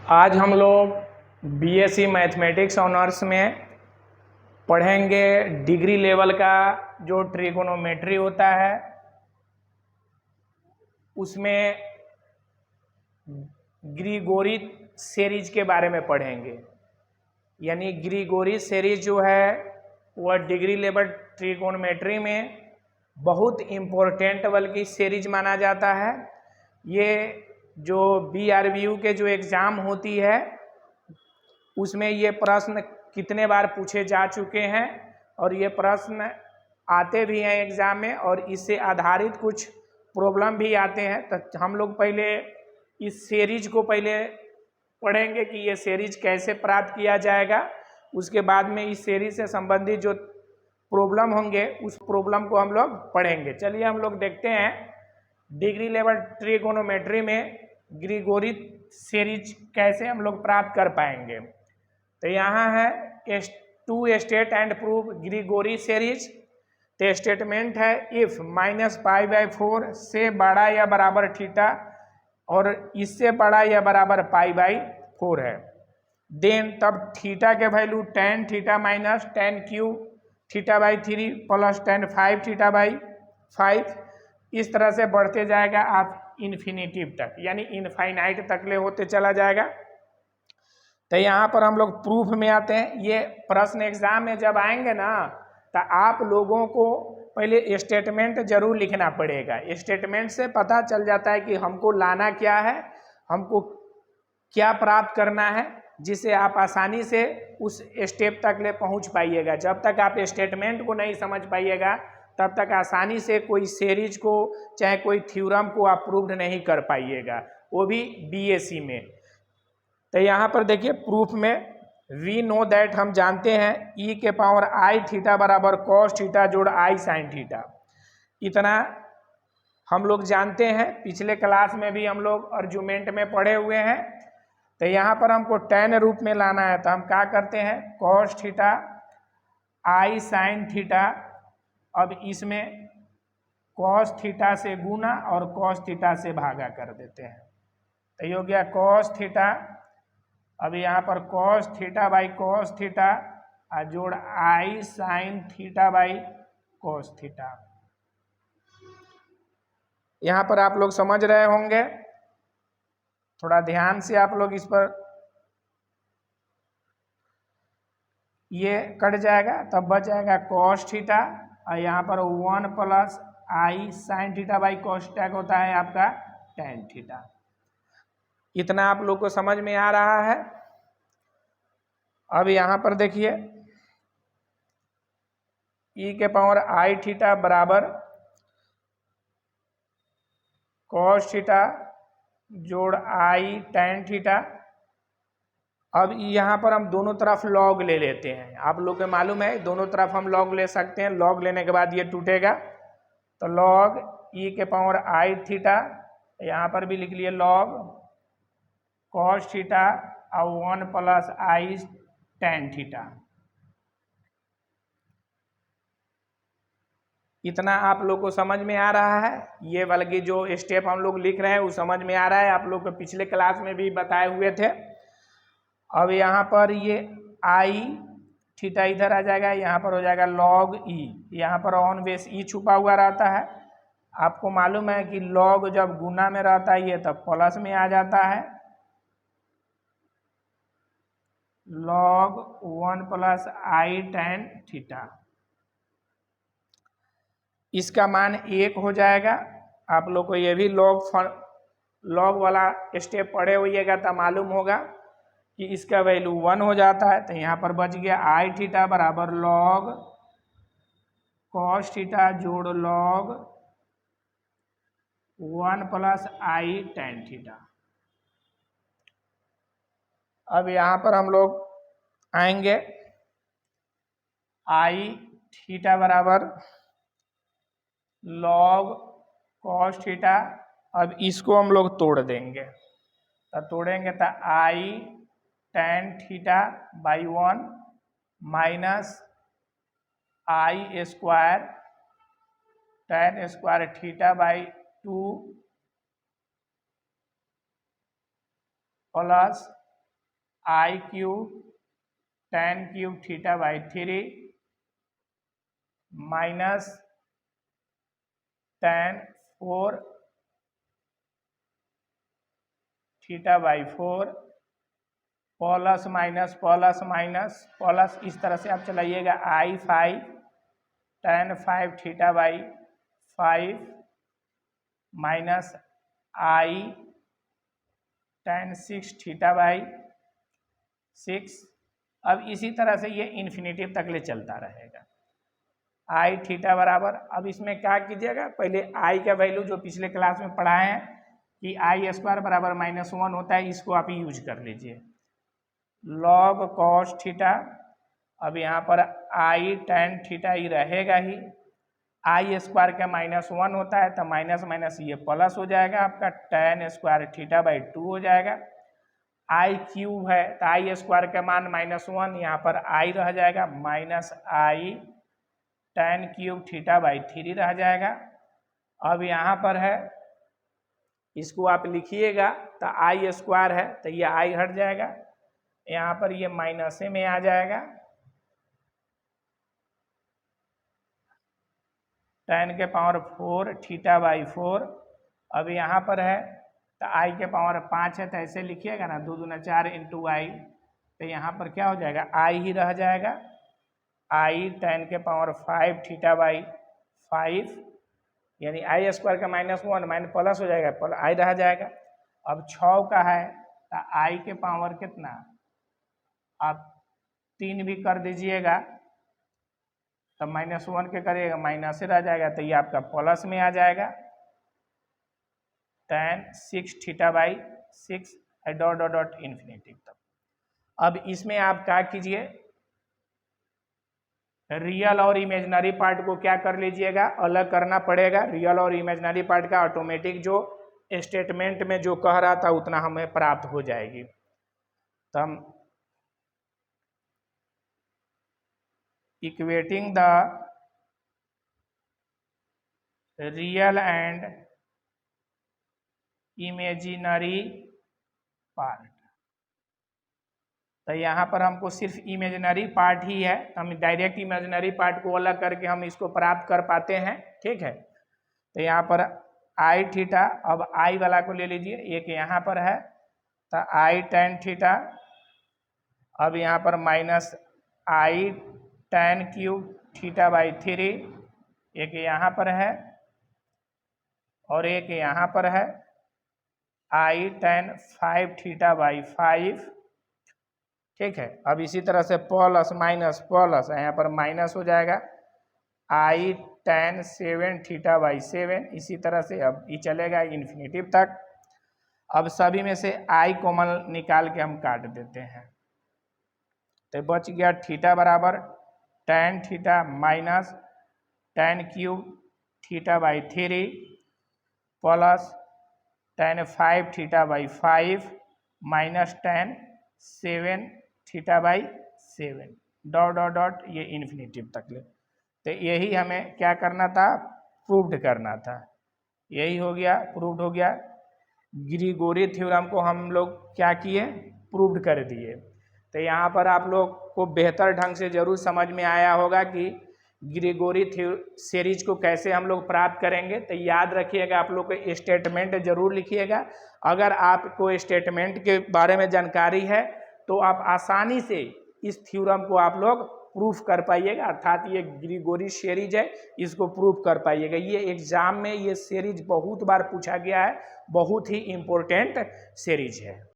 आज हम लोग बीएससी मैथमेटिक्स ऑनर्स में पढ़ेंगे डिग्री लेवल का जो ट्रिगोनोमेट्री होता है उसमें ग्रीगोरी सीरीज के बारे में पढ़ेंगे। यानी ग्रीगोरी सीरीज जो है वह डिग्री लेवल ट्रिगोनोमेट्री में बहुत इम्पोर्टेंट बल्कि सीरीज माना जाता है। ये जो BRBU के जो एग्ज़ाम होती है उसमें ये प्रश्न कितने बार पूछे जा चुके हैं और ये प्रश्न आते भी हैं एग्ज़ाम में और इससे आधारित कुछ प्रॉब्लम भी आते हैं। तो हम लोग पहले इस सीरीज को पहले पढ़ेंगे कि ये सीरीज कैसे प्राप्त किया जाएगा। उसके बाद में इस सीरीज से संबंधित जो प्रॉब्लम होंगे उस प्रॉब्लम को हम लोग पढ़ेंगे। चलिए हम लोग देखते हैं डिग्री लेवल ट्रिगोनोमेट्री में ग्रीगोरी सीरीज कैसे हम लोग प्राप्त कर पाएंगे। तो यहाँ है to state and prove Gregory series. तो स्टेटमेंट है इफ -π/4 से बड़ा या बराबर थीटा और इससे बड़ा या बराबर π/4 है, देन तब थीटा के value tan theta minus tan Q θ/3 plus tan 5 θ/5 इस तरह से बढ़ते जाएगा आप इन्फिनिटिव तक, यानी इनफाइनाइट तक ले होते चला जाएगा। तो यहाँ पर हम लोग प्रूफ में आते हैं। ये प्रश्न एग्जाम में जब आएंगे ना तो आप लोगों को पहले स्टेटमेंट जरूर लिखना पड़ेगा। स्टेटमेंट से पता चल जाता है कि हमको लाना क्या है, हमको क्या प्राप्त करना है, जिससे आप आसानी से उस स्टेप तक ले पहुँच पाइएगा। जब तक आप स्टेटमेंट को नहीं समझ पाइएगा तब तक आसानी से कोई सीरीज को चाहे कोई थ्योरम को आप प्रूव नहीं कर पाइएगा, वो भी BSc में। तो यहाँ पर देखिए प्रूफ में वी नो दैट हम जानते हैं e⁻I बराबर cos थीटा जोड़ I sin थीटा। इतना हम लोग जानते हैं, पिछले क्लास में भी हम लोग आर्गुमेंट में पढ़े हुए हैं। तो यहाँ पर हमको tan रूप में लाना है तो हम क्या करते हैं cos theta I sin theta. अब इसमें cos थीटा से गुना और cos थीटा से भागा कर देते हैं तो ये हो गया cos थीटा। अब यहाँ पर cos theta by cos theta जोड़ I sin theta by cos theta. यहाँ पर आप लोग समझ रहे होंगे, थोड़ा ध्यान से आप लोग इस पर, ये कट जाएगा तब बच जाएगा cos थीटा और यहाँ पर 1 plus I sin theta by cos theta होता है आपका tan थीटा। इतना आप लोग को समझ में आ रहा है। अब यहाँ पर देखिए e⁻I बराबर cos थीटा जोड़ I tan थीटा। अब यहाँ पर हम दोनों तरफ लॉग ले लेते हैं। आप लोग को मालूम है दोनों तरफ हम लॉग ले सकते हैं। लॉग लेने के बाद ये टूटेगा तो लॉग e⁻I यहाँ पर भी लिख लिए लॉग cos थीटा और 1 प्लस I tan थीटा। इतना आप लोग को समझ में आ रहा है। ये बल्कि जो स्टेप हम लोग लिख रहे हैं वो समझ में आ रहा है, आप लोग को पिछले क्लास में भी बताए हुए थे। अब यहाँ पर ये I थीटा इधर आ जाएगा, यहाँ पर हो जाएगा log E। यहाँ पर ऑन बेस E छुपा हुआ रहता है। आपको मालूम है कि log जब गुना में रहता है ये तब प्लस में आ जाता है। log 1 plus I tan theta, इसका मान 1 हो जाएगा। आप लोग को ये भी log वाला स्टेप पढ़े होइएगा तो मालूम होगा कि इसका वैल्यू 1 हो जाता है। तो यहाँ पर बच गया I थीटा बराबर log cos थीटा जोड़ log 1 plus I tan theta. अब यहाँ पर हम लोग आएंगे I थीटा बराबर log cos थीटा। अब इसको हम लोग तोड़ देंगे तो तोड़ेंगे तो I tan theta by 1 minus I square tan square theta by 2 plus I cube tan cube theta by 3 minus tan 4 theta by 4 plus minus plus minus plus, इस तरह से आप चलाइएगा आई 5 tan 5 theta by 5 minus I tan 6 theta by 6। अब इसी तरह से ये infinitive तक ले चलता रहेगा। आई थीटा बराबर, अब इसमें क्या कीजिएगा, पहले आई का वैल्यू जो पिछले क्लास में पढ़ाए हैं कि आई स्क्वायर बराबर -1 होता है, इसको आप यूज कर लीजिए। लॉग कॉस थीटा, अब यहाँ पर आई tan थीटा ही रहेगा ही, आई स्क्वायर का -1 होता है तो माइनस माइनस ये प्लस हो जाएगा, आपका tan स्क्वायर थीटा बाई 2 हो जाएगा। आई क्यूब है तो आई स्क्वायर का मान -1, यहाँ पर आई रह जाएगा, minus I tan cube theta by 3 रह जाएगा। अब यहाँ पर है, इसको आप लिखिएगा तो आई स्क्वायर है तो ये आई हट जाएगा, यहाँ पर ये माइनस में आ जाएगा, tan के पावर 4 थीटा बाई 4। अब यहाँ पर है तो आई के पावर 5 है तो ऐसे लिखिएगा ना, 2 दूना 4 इंटू आई, तो यहाँ पर क्या हो जाएगा, आई ही रह जाएगा, आई tan के पावर 5 थीटा बाई 5, यानी आई स्क्वायर का -1 माइनस प्लस हो जाएगा, आई रह जाएगा। अब 6 का है तो आई के पावर कितना, आप 3 भी कर दीजिएगा तो -1 के करिएगा माइनस से रह जाएगा, तो ये आपका प्लस में आ जाएगा, tan 6 theta by 6 dot dot dot infinity तक। अब इसमें आप क्या कीजिए, रियल और इमेजिनरी पार्ट को क्या कर लीजिएगा, अलग करना पड़ेगा। रियल और इमेजिनरी पार्ट का ऑटोमेटिक जो स्टेटमेंट में जो कह रहा था उतना हमें प्राप्त हो जाएगी। तो हम equating the real and imaginary part, तो यहाँ पर हमको सिर्फ इमेजिनरी पार्ट ही है, तो हम डायरेक्ट इमेजिनरी पार्ट को अलग करके हम इसको प्राप्त कर पाते हैं, ठीक है। तो यहाँ पर आई थीटा, अब आई वाला को ले लीजिए, एक यहाँ पर है तो आई tan थीटा, अब यहाँ पर minus I tan cube theta by 3, एक यहाँ पर है और एक यहाँ पर है आई tan 5 थीटा बाई 5, ठीक है। अब इसी तरह से प्लस माइनस प्लस, यहाँ पर माइनस हो जाएगा, आई tan 7 थीटा बाई 7, इसी तरह से अब ये चलेगा इन्फिनिटिव तक। अब सभी में से आई कॉमन निकाल के हम काट देते हैं, तो बच गया थीटा बराबर tan theta minus tan cube theta by 3 plus tan 5 theta by 5 minus tan 7 theta by 7 dot dot dot ये इन्फिनिटिव तक ले। तो यही हमें क्या करना था, प्रूव्ड करना था, यही हो गया, प्रूव्ड हो गया। ग्रीगोरी थ्योरम को हम लोग क्या किए, प्रूव्ड कर दिए। तो यहाँ पर आप लोग को बेहतर ढंग से जरूर समझ में आया होगा कि ग्रीगोरी सीरीज को कैसे हम लोग प्राप्त करेंगे। तो याद रखिएगा, आप लोग को स्टेटमेंट जरूर लिखिएगा। अगर आपको स्टेटमेंट के बारे में जानकारी है तो आप आसानी से इस थ्योरम को आप लोग प्रूफ कर पाइएगा, अर्थात ये ग्रीगोरी सीरीज है, इसको प्रूफ कर पाइएगा। ये एग्जाम में ये सीरीज बहुत बार पूछा गया है, बहुत ही इम्पोर्टेंट सीरीज है।